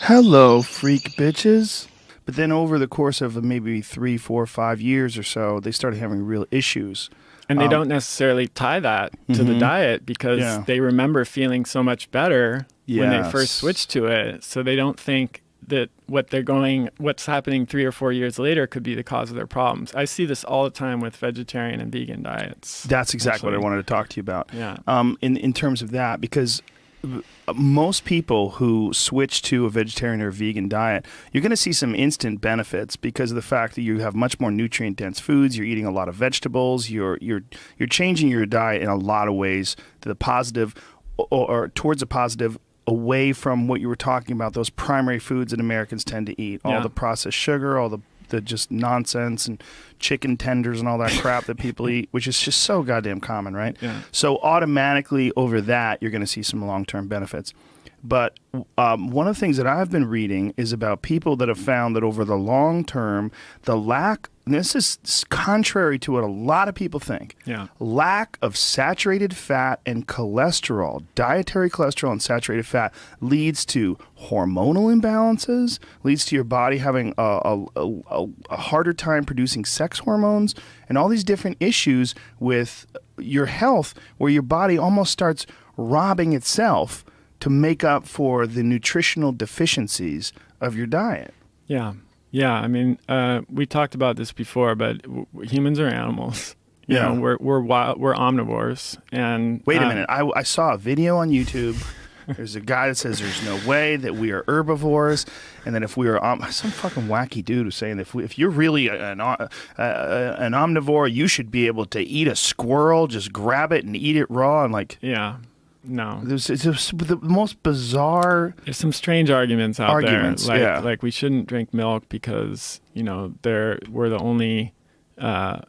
Hello, freak bitches. But then over the course of maybe 3, 4, 5 years or so, they started having real issues. And they don't necessarily tie that to the diet because they remember feeling so much better when they first switched to it. So they don't think that what's happening 3 or 4 years later could be the cause of their problems. I see this all the time with vegetarian and vegan diets. That's exactly what I wanted to talk to you about. Yeah. In terms of that, because most people who switch to a vegetarian or vegan diet, you're going to see some instant benefits because of the fact that you have much more nutrient dense foods. You're eating a lot of vegetables. You're changing your diet in a lot of ways to the positive or towards a positive, away from what you were talking about, those primary foods that Americans tend to eat, all the processed sugar, all the just nonsense and chicken tenders and all that crap that people eat, which is just so goddamn common, right? Yeah. So automatically over that, you're going to see some long-term benefits. But one of the things that I've been reading is about people that have found that over the long term, this is contrary to what a lot of people think, lack of saturated fat and cholesterol, dietary cholesterol and saturated fat, leads to hormonal imbalances, leads to your body having a harder time producing sex hormones, and all these different issues with your health where your body almost starts robbing itself to make up for the nutritional deficiencies of your diet. Yeah. Yeah. I mean, we talked about this before, but humans are animals. You know, we're omnivores. And wait a minute. I saw a video on YouTube. There's a guy that says there's no way that we are herbivores, and that if we are some fucking wacky dude who's saying that if you're really an omnivore, you should be able to eat a squirrel, just grab it and eat it raw, and like No. It's the most bizarre. There's some strange arguments out there. Like we shouldn't drink milk because we're the only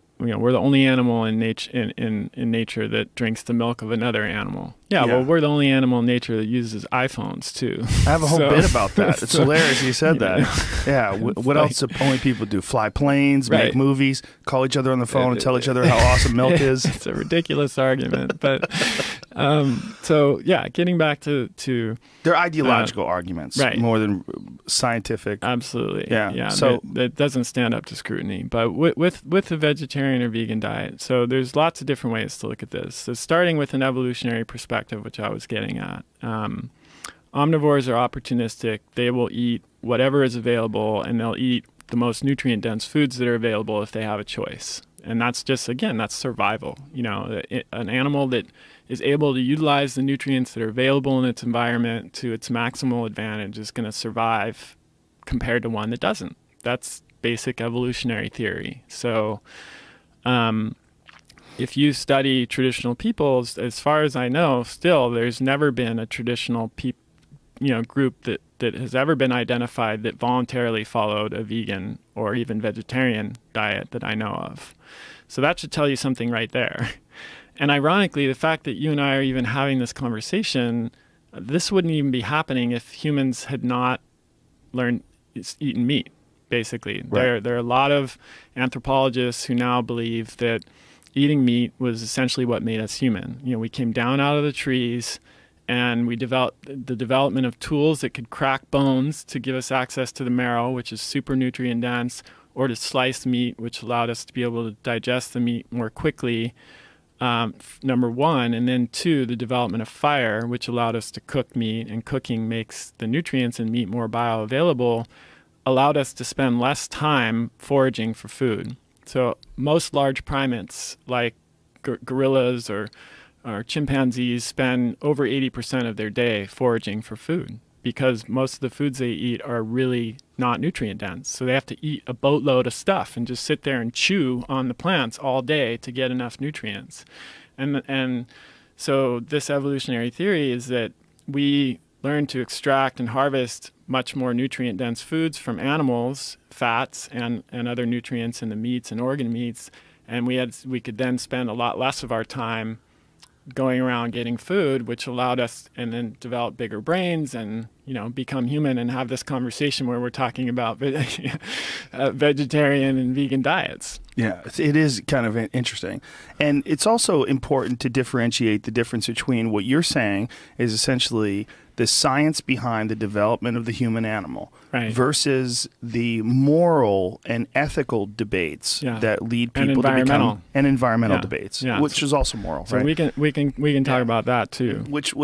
animal in nature that drinks the milk of another animal. Well, we're the only animal in nature that uses iPhones too. I have a whole bit about that. It's hilarious you said that. Yeah. What else do only people do? Fly planes, make movies, call each other on the phone and tell each other how awesome milk is. It's a ridiculous argument, but getting back to they're ideological arguments, more than scientific. Absolutely. Yeah. So that doesn't stand up to scrutiny. But with the vegetarian or vegan diet, so there's lots of different ways to look at this. So starting with an evolutionary perspective, which I was getting at, omnivores are opportunistic. They will eat whatever is available, and they'll eat the most nutrient dense foods that are available if they have a choice. And that's just, again, that's survival. An animal that is able to utilize the nutrients that are available in its environment to its maximal advantage is going to survive compared to one that doesn't. That's basic evolutionary theory. So if you study traditional peoples, as far as I know, still there's never been a traditional group that has ever been identified that voluntarily followed a vegan or even vegetarian diet that I know of. So that should tell you something right there. And ironically, the fact that you and I are even having this conversation, this wouldn't even be happening if humans had not eaten meat, basically. Right. There are a lot of anthropologists who now believe that eating meat was essentially what made us human. We came down out of the trees and we developed the development of tools that could crack bones to give us access to the marrow, which is super nutrient dense, or to slice meat, which allowed us to be able to digest the meat more quickly, number one. And then two, the development of fire, which allowed us to cook meat, and cooking makes the nutrients in meat more bioavailable, allowed us to spend less time foraging for food. So most large primates, like gorillas or chimpanzees, spend over 80% of their day foraging for food because most of the foods they eat are really not nutrient dense. So they have to eat a boatload of stuff and just sit there and chew on the plants all day to get enough nutrients. And so this evolutionary theory is that we learn to extract and harvest much more nutrient dense foods from animals, fats, and other nutrients in the meats and organ meats, and we could then spend a lot less of our time going around getting food, which allowed us and then develop bigger brains and become human and have this conversation where we're talking about vegetarian and vegan diets. Yeah, it is kind of interesting. And it's also important to differentiate the difference between what you're saying is essentially the science behind the development of the human animal Right. versus the moral and ethical debates Yeah. that lead And people to environmental. become and environmental Yeah. debates, Yeah. which is also moral, So right? we can talk Yeah. about that too. Which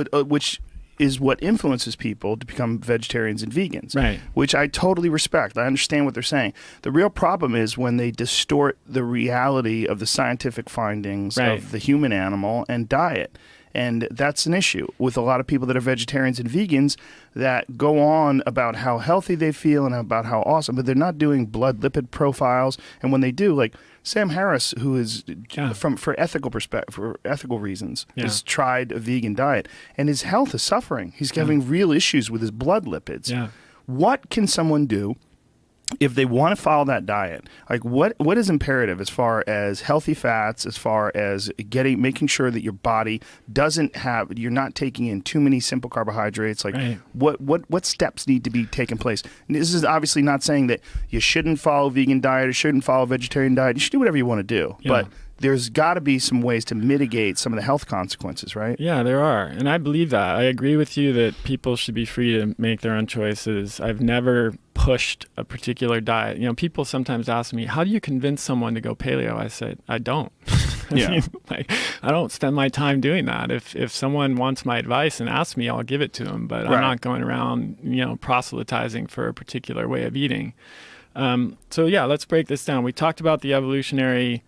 is what influences people to become vegetarians and vegans, Right. which I totally respect. I understand what they're saying. The real problem is when they distort the reality of the scientific findings Right. of the human animal and diet. And that's an issue with a lot of people that are vegetarians and vegans that go on about how healthy they feel and about how awesome, but they're not doing blood lipid profiles. And when they do, like Sam Harris, who is Yeah. for ethical reasons, Yeah. has tried a vegan diet, and his health is suffering. He's having real issues with his blood lipids. Yeah. What can someone do if they want to follow that diet? Like what is imperative as far as healthy fats, as far as making sure that your body doesn't have, you're not taking in too many simple carbohydrates? Like Right. what steps need to be taken place? And this is obviously not saying that you shouldn't follow vegan diet or shouldn't follow vegetarian diet. You should do whatever you want to do. Yeah. But there's got to be some ways to mitigate some of the health consequences, right? Yeah, there are. And I believe that. I agree with you that people should be free to make their own choices. I've never pushed a particular diet. You know, people sometimes ask me, how do you convince someone to go paleo? I said, I don't. Yeah. I don't spend my time doing that. If someone wants my advice and asks me, I'll give it to them. But Right. I'm not going around, proselytizing for a particular way of eating. So yeah, let's break this down. We talked about the evolutionary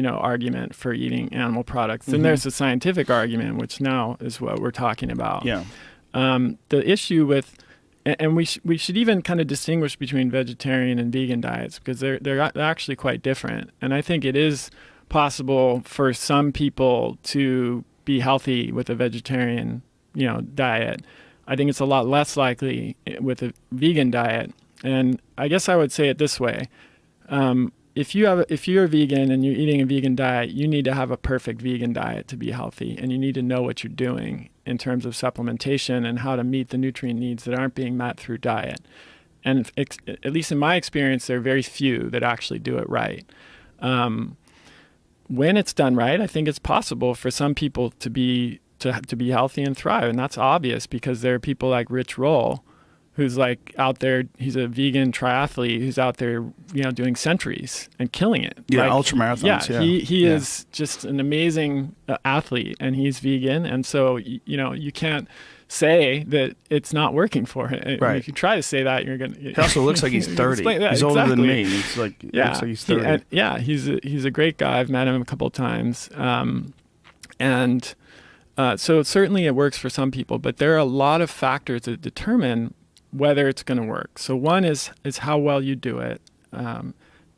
argument for eating animal products. Then there's the scientific argument, which now is what we're talking about. Yeah. The issue with, and we should even kind of distinguish between vegetarian and vegan diets because they're actually quite different. And I think it is possible for some people to be healthy with a vegetarian, diet. I think it's a lot less likely with a vegan diet. And I guess I would say it this way. If you're a vegan and you're eating a vegan diet, you need to have a perfect vegan diet to be healthy, and you need to know what you're doing in terms of supplementation and how to meet the nutrient needs that aren't being met through diet. And at least in my experience, there are very few that actually do it right. When it's done right, I think it's possible for some people to be healthy and thrive, and that's obvious because there are people like Rich Roll, who's like out there, he's a vegan triathlete who's out there, doing centuries and killing it. Yeah, like, ultramarathons. Yeah, he is just an amazing athlete, and he's vegan, and so you can't say that it's not working for him. Right. If you try to say that, you're gonna. He also looks like he's 30. Yeah, he's older than exactly. me. It's like he looks like he's 30. He's a great guy. I've met him a couple of times, so certainly it works for some people, but there are a lot of factors that determine whether it's going to work. So one is how well you do it.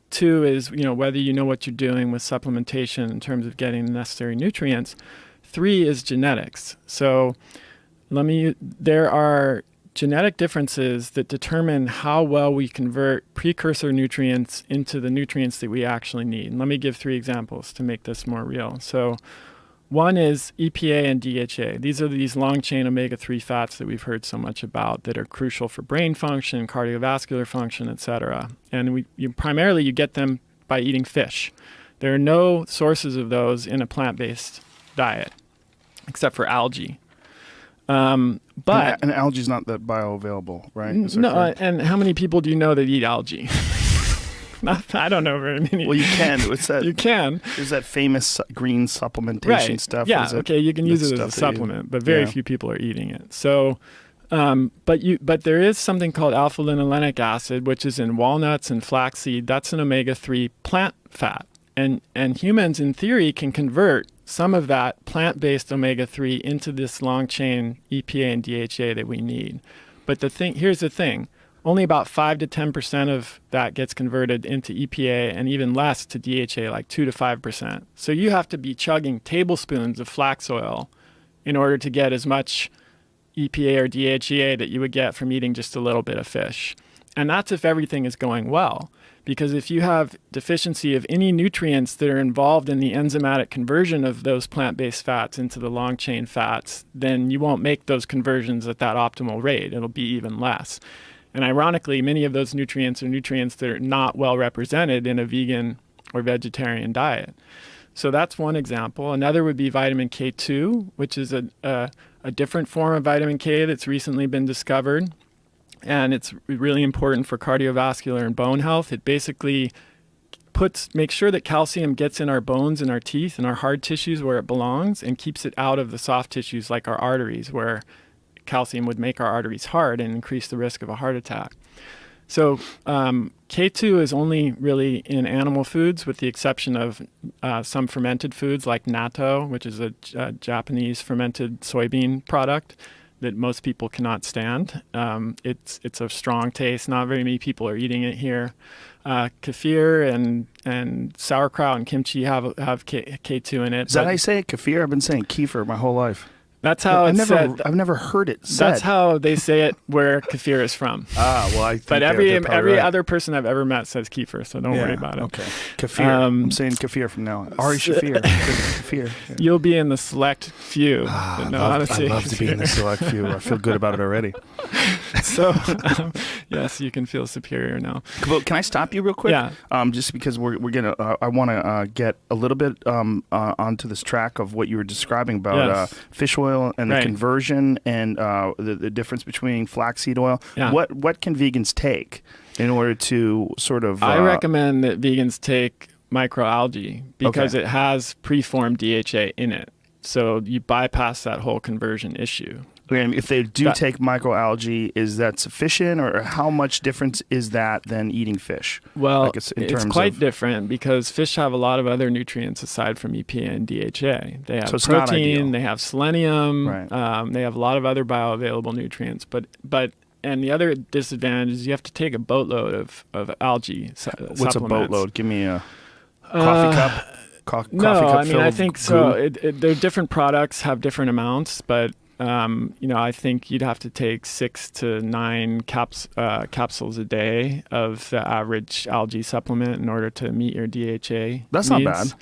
Two is whether you know what you're doing with supplementation in terms of getting the necessary nutrients. Three is genetics. So there are genetic differences that determine how well we convert precursor nutrients into the nutrients that we actually need. And let me give 3 examples to make this more real. So one is EPA and DHA. These are these long-chain omega-3 fats that we've heard so much about that are crucial for brain function, cardiovascular function, et cetera. And primarily you get them by eating fish. There are no sources of those in a plant-based diet, except for algae. But and algae is not that bioavailable, right? Is that no, correct? and how many people do you know that eat algae? I don't know very many. Well, you can. What's that? You can. There's that famous green supplementation Right. stuff. Yeah. Is it- Okay. You can use that it as a stuff that you- supplement, but very yeah. few people are eating it. So, but there is something called alpha-linolenic acid, which is in walnuts and flaxseed. That's an omega-3 plant fat, and humans, in theory, can convert some of that plant-based omega-3 into this long-chain EPA and DHA that we need. But here's the thing. Only about 5 to 10% of that gets converted into EPA, and even less to DHA, like 2 to 5%. So you have to be chugging tablespoons of flax oil in order to get as much EPA or DHA that you would get from eating just a little bit of fish. And that's if everything is going well. Because if you have deficiency of any nutrients that are involved in the enzymatic conversion of those plant-based fats into the long-chain fats, then you won't make those conversions at that optimal rate. It'll be even less. And ironically, many of those nutrients are nutrients that are not well represented in a vegan or vegetarian diet. So that's one example. Another would be vitamin K2, which is a different form of vitamin K that's recently been discovered. And it's really important for cardiovascular and bone health. It basically makes sure that calcium gets in our bones and our teeth and our hard tissues where it belongs, and keeps it out of the soft tissues like our arteries, where calcium would make our arteries hard and increase the risk of a heart attack. So K2 is only really in animal foods, with the exception of some fermented foods like natto, which is a Japanese fermented soybean product that most people cannot stand. It's a strong taste. Not very many people are eating it here. Kefir and sauerkraut and kimchi have K2 in it. Is that how you say it? Kefir? I've been saying kefir my whole life. That's how it's said. I've never heard it said. That's how they say it where kefir is from. Well, I think but they're every right. other person I've ever met says kefir, so don't worry about it. Okay, kefir. I'm saying kefir from now on. Ari Shafir. Kefir. Yeah. You'll be in the select few that know how to say I'd love to be in the select few. I feel good about it already. So, yes, you can feel superior now. Well, can I stop you real quick? Yeah. Just because we're gonna, I want to get a little bit onto this track of what you were describing about fish oil and the conversion and the difference between flaxseed oil. Yeah. What can vegans take in order to sort of? I recommend that vegans take microalgae because it has preformed DHA in it. So you bypass that whole conversion issue. And if they do take microalgae, is that sufficient, or how much difference is that than eating fish? Well, it's quite different because fish have a lot of other nutrients aside from EPA and DHA. They have protein, they have selenium, they have a lot of other bioavailable nutrients. And the other disadvantage is you have to take a boatload of algae supplements. What's a boatload? Give me a coffee cup. Coffee no, cup I mean, I think so. They're different products have different amounts, but I think you'd have to take 6 to 9 capsules a day of the average algae supplement in order to meet your DHA. That's needs. not bad.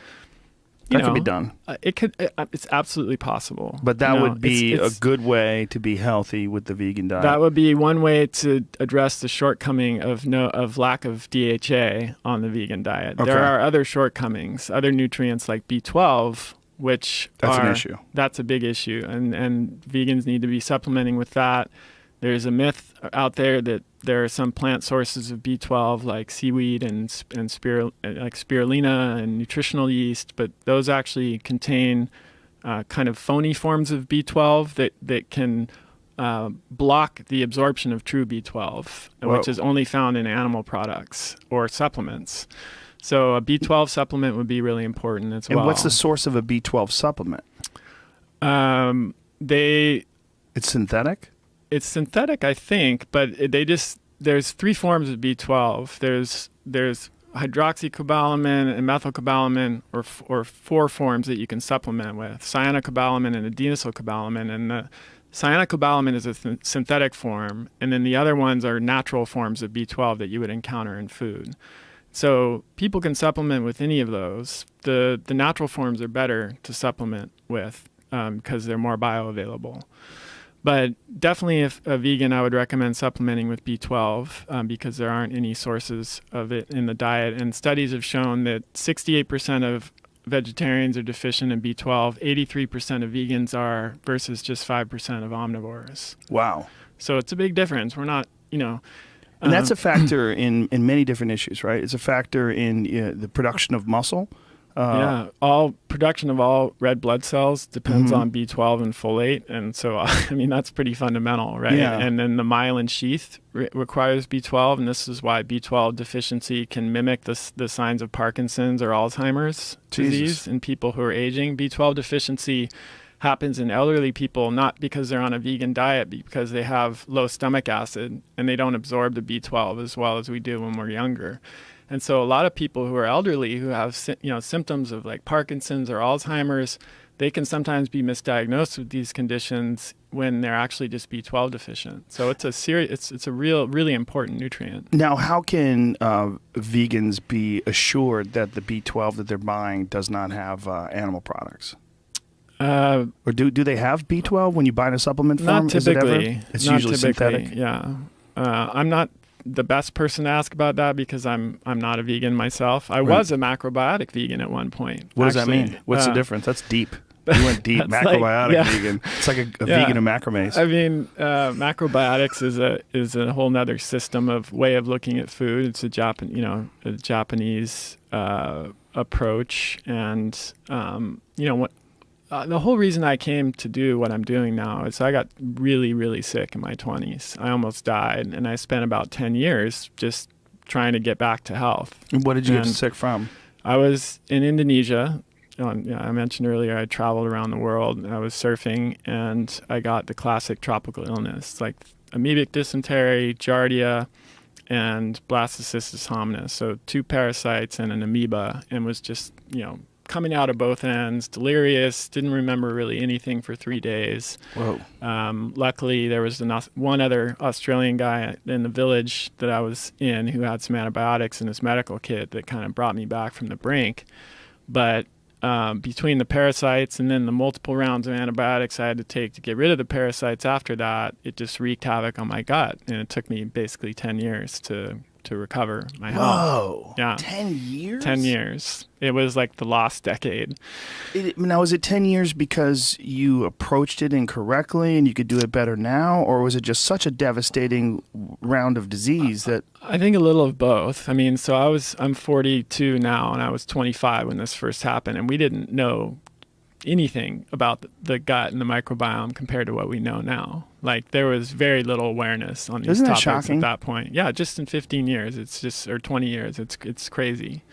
That could be done. It's absolutely possible. But that would be a good way to be healthy with the vegan diet. That would be one way to address the shortcoming of lack of DHA on the vegan diet. Okay. There are other shortcomings, other nutrients like B12, which an issue. That's a big issue, and vegans need to be supplementing with that. There's a myth out there that there are some plant sources of B12 like seaweed and spirulina and nutritional yeast, but those actually contain kind of phony forms of B12 that can block the absorption of true B12, which is only found in animal products or supplements. So a B12 supplement would be really important as well. And what's the source of a B12 supplement? It's synthetic? It's synthetic, I think, but there's 3 forms of B12. There's hydroxycobalamin and methylcobalamin, or 4 forms that you can supplement with: cyanocobalamin and adenosylcobalamin. And the cyanocobalamin is a synthetic form, and then the other ones are natural forms of B12 that you would encounter in food. So people can supplement with any of those. The natural forms are better to supplement with because they're more bioavailable. But definitely, if a vegan, I would recommend supplementing with B12 because there aren't any sources of it in the diet. And studies have shown that 68% of vegetarians are deficient in B12, 83% of vegans are, versus just 5% of omnivores. Wow. So it's a big difference. We're not, And that's a factor in many different issues, right? It's a factor in the production of muscle. All production of all red blood cells depends on B12 and folate, and so that's pretty fundamental, right? Yeah. And then the myelin sheath requires B12, and this is why B12 deficiency can mimic the signs of Parkinson's or Alzheimer's disease in people who are aging. B12 deficiency happens in elderly people not because they're on a vegan diet, but because they have low stomach acid and they don't absorb the B12 as well as we do when we're younger. And so a lot of people who are elderly who have symptoms of like Parkinson's or Alzheimer's, they can sometimes be misdiagnosed with these conditions when they're actually just B12 deficient. So it's a really important nutrient. Now, how can vegans be assured that the B12 that they're buying does not have animal products? Or do they have B12 when you buy in a supplement form? Not typically. It's usually synthetic. Yeah. I'm not the best person to ask about that because I'm not a vegan myself. I Right. was a macrobiotic vegan at one point. What does that actually. mean? What's the difference? That's deep. You went deep. That's like- Macrobiotic yeah. vegan. It's like a Yeah. vegan of macrames. I mean, macrobiotics is a whole nother system of way of looking at food. It's a Japanese approach, and the whole reason I came to do what I'm doing now is I got really, really sick in my 20s. I almost died, and I spent about 10 years just trying to get back to health. And what did you get And sick from? I was in Indonesia. I mentioned earlier I traveled around the world. I was surfing, and I got the classic tropical illness like amoebic dysentery, giardia, and blastocystis hominis. So 2 parasites and an amoeba, and was just coming out of both ends, delirious, didn't remember really anything for 3 days. Whoa. Luckily, there was one other Australian guy in the village that I was in who had some antibiotics in his medical kit that kind of brought me back from the brink. But between the parasites and then the multiple rounds of antibiotics I had to take to get rid of the parasites after that, it just wreaked havoc on my gut. And it took me basically 10 years to recover my health. Whoa. Yeah. 10 years? 10 years. It was like the lost decade. Now, was it 10 years because you approached it incorrectly and you could do it better now? Or was it just such a devastating round of disease that... I think a little of both. I mean, so I'm 42 now, and I was 25 when this first happened, and we didn't know anything about the gut and the microbiome compared to what we know now. Like, there was very little awareness on these Isn't that topics shocking? at that point. Yeah, just in 15 years, or 20 years, it's crazy.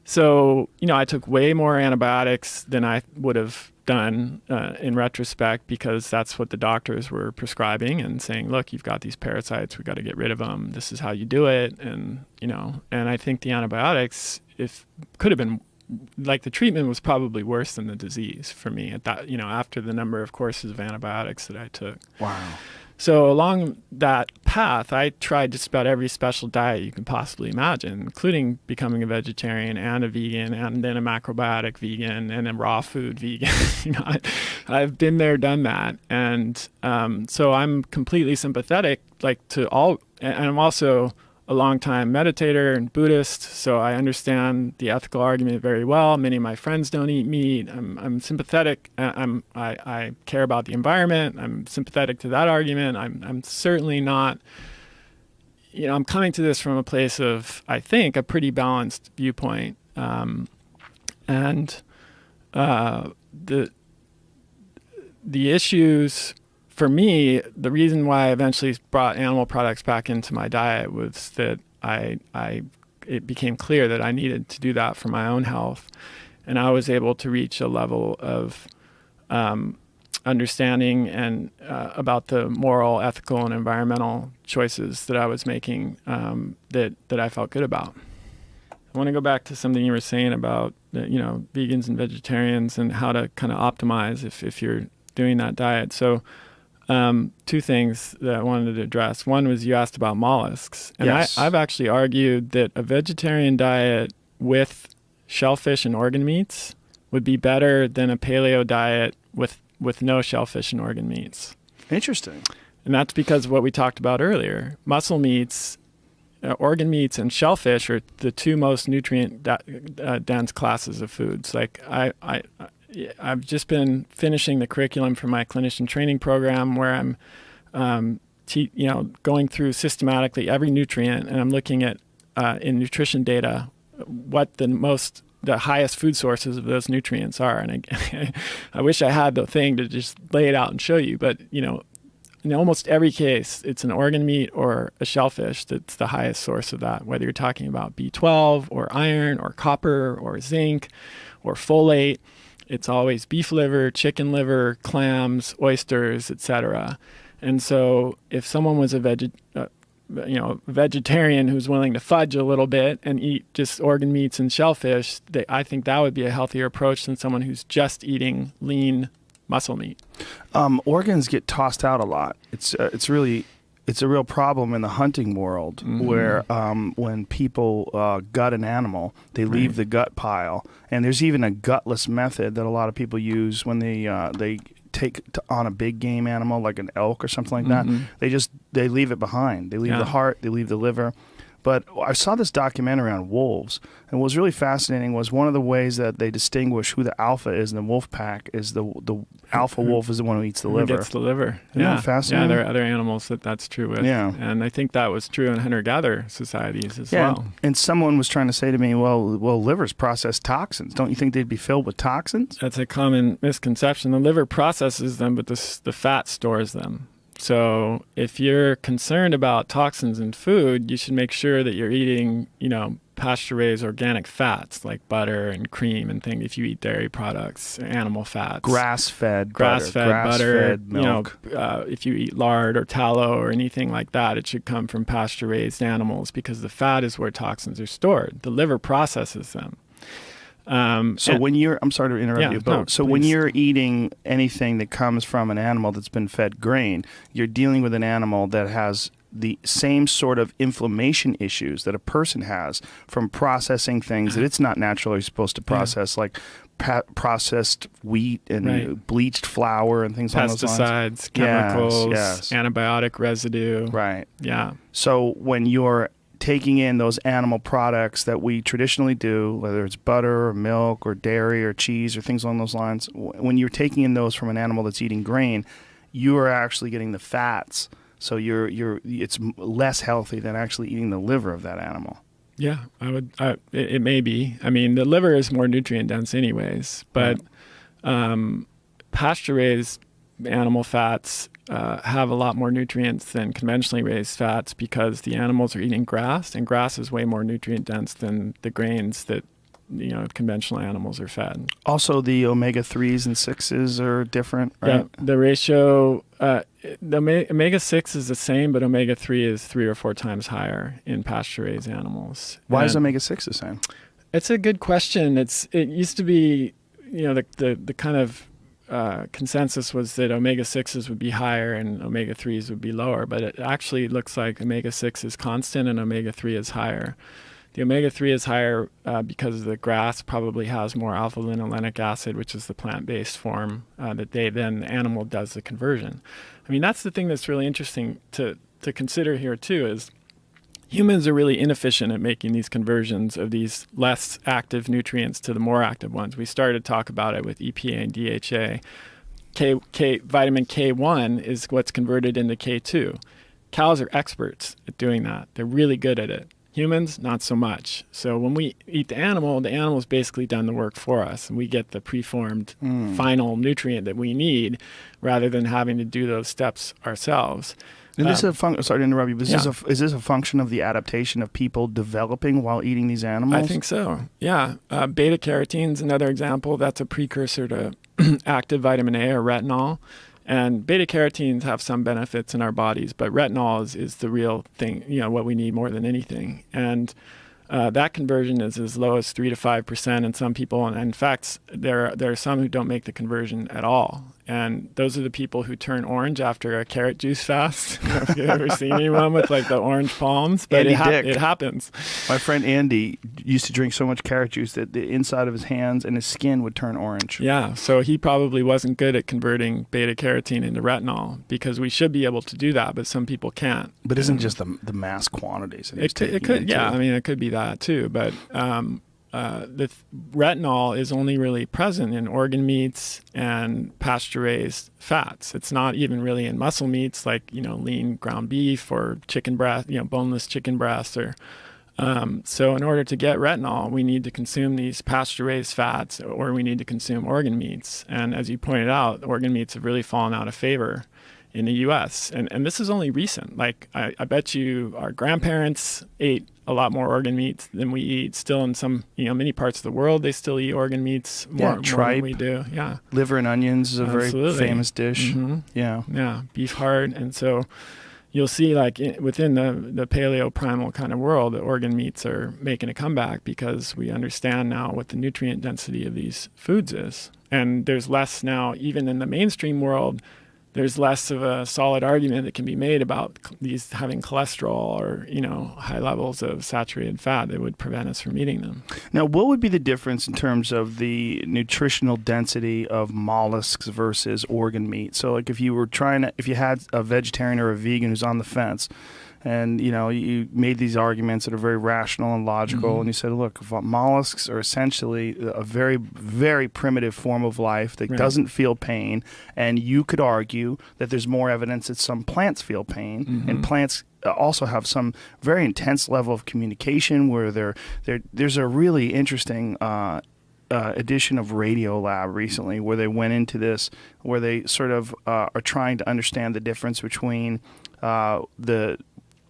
So, I took way more antibiotics than I would have done in retrospect, because that's what the doctors were prescribing and saying, look, you've got these parasites, we got to get rid of them. This is how you do it. And, and I think the antibiotics, could have been, like, the treatment was probably worse than the disease for me at that, after the number of courses of antibiotics that I took. Wow. So along that path, I tried just about every special diet you can possibly imagine, including becoming a vegetarian and a vegan, and then a macrobiotic vegan, and a raw food vegan. I've been there, done that. And so I'm completely sympathetic, to all, and I'm also a longtime meditator and Buddhist, so I understand the ethical argument very well. Many of my friends don't eat meat. I'm sympathetic. I care about the environment. I'm sympathetic to that argument. I'm certainly not. I'm coming to this from a place of, I think, a pretty balanced viewpoint, and the issues. For me, the reason why I eventually brought animal products back into my diet was that it became clear that I needed to do that for my own health. And I was able to reach a level of understanding and about the moral, ethical, and environmental choices that I was making that I felt good about. I want to go back to something you were saying about vegans and vegetarians and how to kind of optimize if you're doing that diet. So 2 things that I wanted to address. One was you asked about mollusks. And Yes. I've actually argued that a vegetarian diet with shellfish and organ meats would be better than a paleo diet with no shellfish and organ meats. Interesting. And that's because of what we talked about earlier. Muscle meats, organ meats, and shellfish are the 2 most nutrient dense classes of foods. Like I've just been finishing the curriculum for my clinician training program, where I'm, going through systematically every nutrient, and I'm looking at in nutrition data what the highest food sources of those nutrients are. And I wish I had the thing to just lay it out and show you, but in almost every case, it's an organ meat or a shellfish that's the highest source of that, whether you're talking about B12 or iron or copper or zinc or folate. It's always beef liver, chicken liver, clams, oysters, etc. And so if someone was a vegetarian who's willing to fudge a little bit and eat just organ meats and shellfish, I think that would be a healthier approach than someone who's just eating lean muscle meat. Organs get tossed out a lot. It's a real problem in the hunting world, where when people gut an animal, they leave the gut pile. And there's even a gutless method that a lot of people use when they on a big game animal like an elk or something like that, they leave it behind. They leave the heart, they leave the liver. But I saw this documentary on wolves, and what was really fascinating was one of the ways that they distinguish who the alpha is in the wolf pack is the alpha wolf is the one who eats the liver. Gets the liver. Isn't that fascinating? Yeah, there are other animals that's true with. Yeah. And I think that was true in hunter-gatherer societies as well. And someone was trying to say to me, well, livers process toxins. Don't you think they'd be filled with toxins? That's a common misconception. The liver processes them, but the fat stores them. So if you're concerned about toxins in food, you should make sure that you're eating, pasture-raised organic fats like butter and cream and things. If you eat dairy products, animal fats, grass-fed butter, milk. If you eat lard or tallow or anything like that, it should come from pasture-raised animals because the fat is where toxins are stored. The liver processes them. I'm sorry to interrupt you, but when you're eating anything that comes from an animal that's been fed grain, you're dealing with an animal that has the same sort of inflammation issues that a person has from processing things that it's not naturally supposed to process, like processed wheat and bleached flour and things along those lines. Pesticides, chemicals, antibiotic residue. Right. Yeah. So when you're taking in those animal products that we traditionally do, whether it's butter or milk or dairy or cheese or things along those lines, when you're taking in those from an animal that's eating grain, you are actually getting the fats. So it's less healthy than actually eating the liver of that animal. Yeah, it may be. I mean, the liver is more nutrient dense anyways, but pasture-raised animal fats have a lot more nutrients than conventionally raised fats because the animals are eating grass, and grass is way more nutrient dense than the grains that conventional animals are fed. Also, the omega-3s and 6s are different, right? Yeah, the ratio, the omega-6 is the same, but omega-3 is 3 or 4 times higher in pasture-raised animals. Why is omega-6 the same? It's a good question. It used to be, the kind of consensus was that omega-6s would be higher and omega-3s would be lower, but it actually looks like omega-6 is constant and omega-3 is higher. The omega-3 is higher because the grass probably has more alpha-linolenic acid, which is the plant-based form that the animal does the conversion. I mean, that's the thing that's really interesting to consider here too, is humans are really inefficient at making these conversions of these less active nutrients to the more active ones. We started to talk about it with EPA and DHA. Vitamin K1 is what's converted into K2. Cows are experts at doing that. They're really good at it. Humans, not so much. So when we eat the animal's basically done the work for us, and we get the preformed final nutrient that we need rather than having to do those steps ourselves. And this is sorry to interrupt you, but is this a function of the adaptation of people developing while eating these animals? I think so, yeah. Beta-carotene is another example. That's a precursor to active vitamin A or retinol. And beta-carotenes have some benefits in our bodies, but retinol is the real thing, what we need more than anything. And that conversion is as low as 3 to 5% in some people. And in fact, there are some who don't make the conversion at all. And those are the people who turn orange after a carrot juice fast. If you've ever seen anyone with like the orange palms, but it happens. My friend Andy used to drink so much carrot juice that the inside of his hands and his skin would turn orange. Yeah, so he probably wasn't good at converting beta-carotene into retinol because we should be able to do that, but some people can't. But isn't just the mass quantities? It could, I mean, it could be that too, but the retinol is only really present in organ meats and pasture-raised fats. It's not even really in muscle meats like lean ground beef or chicken breast, boneless chicken breast. Or so in order to get retinol, we need to consume these pasture-raised fats, or we need to consume organ meats. And as you pointed out, organ meats have really fallen out of favor in the U.S. And this is only recent. Like I bet you our grandparents ate a lot more organ meats than we eat. Still in some many parts of the world, they still eat organ meats more than we do. Yeah, liver and onions is a very famous dish. Mm-hmm. Yeah, beef heart. And so you'll see within the paleo primal kind of world, the organ meats are making a comeback because we understand now what the nutrient density of these foods is. And there's less now, even in the mainstream world, there's less of a solid argument that can be made about these having cholesterol or, high levels of saturated fat that would prevent us from eating them. Now, what would be the difference in terms of the nutritional density of mollusks versus organ meat? So, like, if you had a vegetarian or a vegan who's on the fence, and you made these arguments that are very rational and logical, and you said, look, mollusks are essentially a very, very primitive form of life that doesn't feel pain, and you could argue that there's more evidence that some plants feel pain, and plants also have some very intense level of communication where there's a really interesting edition of Radiolab recently where they went into this, where they sort of are trying to understand the difference between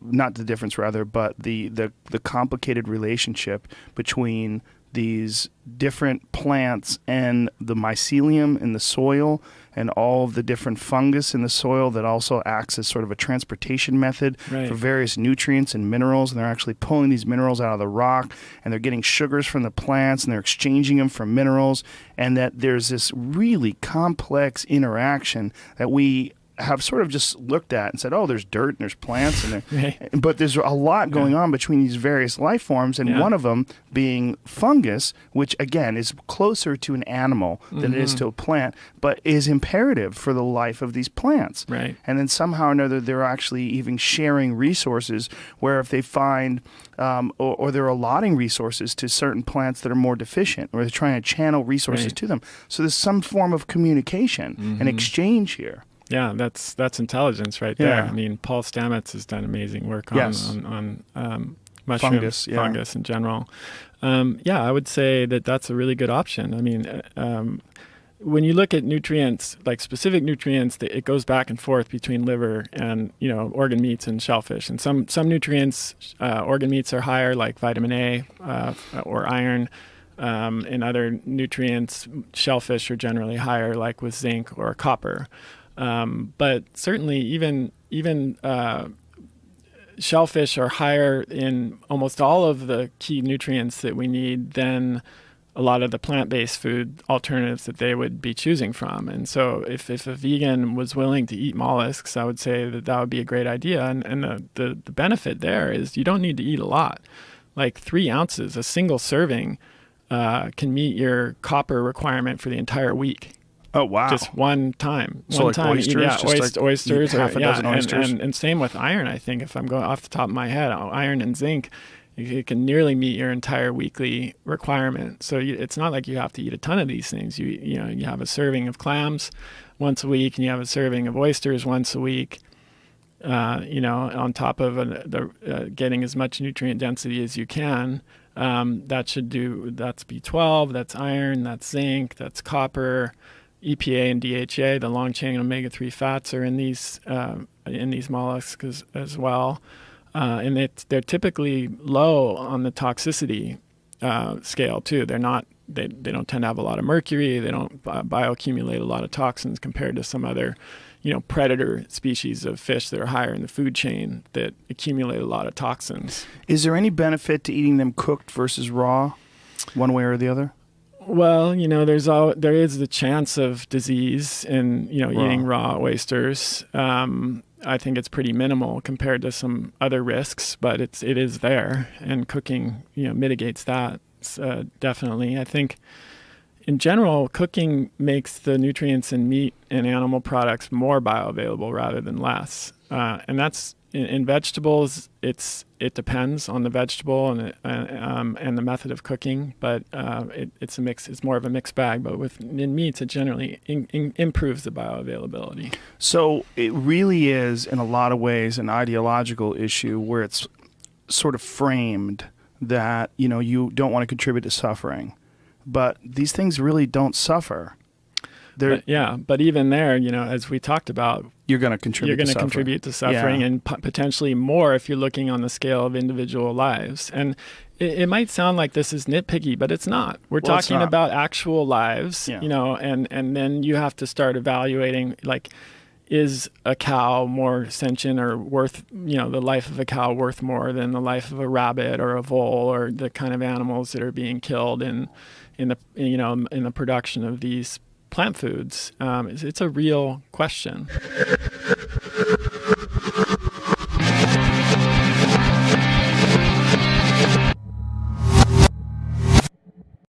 not the difference rather, but the complicated relationship between these different plants and the mycelium in the soil and all of the different fungus in the soil that also acts as sort of a transportation method for various nutrients and minerals. And they're actually pulling these minerals out of the rock, and they're getting sugars from the plants, and they're exchanging them for minerals, and that there's this really complex interaction that we have sort of just looked at and said, oh, there's dirt and there's plants, and but there's a lot going on between these various life forms, and one of them being fungus, which again is closer to an animal than it is to a plant, but is imperative for the life of these plants. Right. And then somehow or another, they're actually even sharing resources where if they find or they're allotting resources to certain plants that are more deficient, or they're trying to channel resources to them. So there's some form of communication and exchange here. Yeah, that's intelligence right there. I mean, Paul Stamets has done amazing work on mushroom fungus in general. I would say that's a really good option. I mean, when you look at nutrients, like specific nutrients, it goes back and forth between liver and organ meats and shellfish. And some nutrients, organ meats are higher, like vitamin A or iron. And other nutrients, shellfish are generally higher, like with zinc or copper. But certainly even shellfish are higher in almost all of the key nutrients that we need than a lot of the plant-based food alternatives that they would be choosing from. And so if a vegan was willing to eat mollusks, I would say that would be a great idea. And the benefit there is you don't need to eat a lot. Like 3 ounces, a single serving can meet your copper requirement for the entire week. Oh, wow. Just one time. So one like time, oysters? Oysters. Half a dozen oysters? And same with iron, I think, if I'm going off the top of my head. Iron and zinc, it can nearly meet your entire weekly requirement. So it's not like you have to eat a ton of these things. You have a serving of clams once a week, and you have a serving of oysters once a week. On top of getting as much nutrient density as you can. That's B12, that's iron, that's zinc, that's copper. EPA and DHA, the long-chain omega-3 fats, are in these mollusks as well, and they're typically low on the toxicity scale too. They don't tend to have a lot of mercury. They don't bioaccumulate a lot of toxins compared to some other, predator species of fish that are higher in the food chain that accumulate a lot of toxins. Is there any benefit to eating them cooked versus raw, one way or the other? Well, there is the chance of disease in eating raw oysters. I think it's pretty minimal compared to some other risks, but it is there, and cooking mitigates that definitely. I think in general, cooking makes the nutrients in meat and animal products more bioavailable rather than less, and that's. In vegetables, it depends on the vegetable and the method of cooking, but it's a mix. It's more of a mixed bag. But in meats, it generally improves the bioavailability. So it really is, in a lot of ways, an ideological issue where it's sort of framed that you don't want to contribute to suffering, but these things really don't suffer. But even there, as we talked about, you're going to contribute to suffering, and potentially more if you're looking on the scale of individual lives. And it might sound like this is nitpicky, but it's not. We're talking about actual lives, and then you have to start evaluating, like, is a cow more sentient or worth, the life of a cow worth more than the life of a rabbit or a vole, or the kind of animals that are being killed in the production of these plant foods, it's a real question.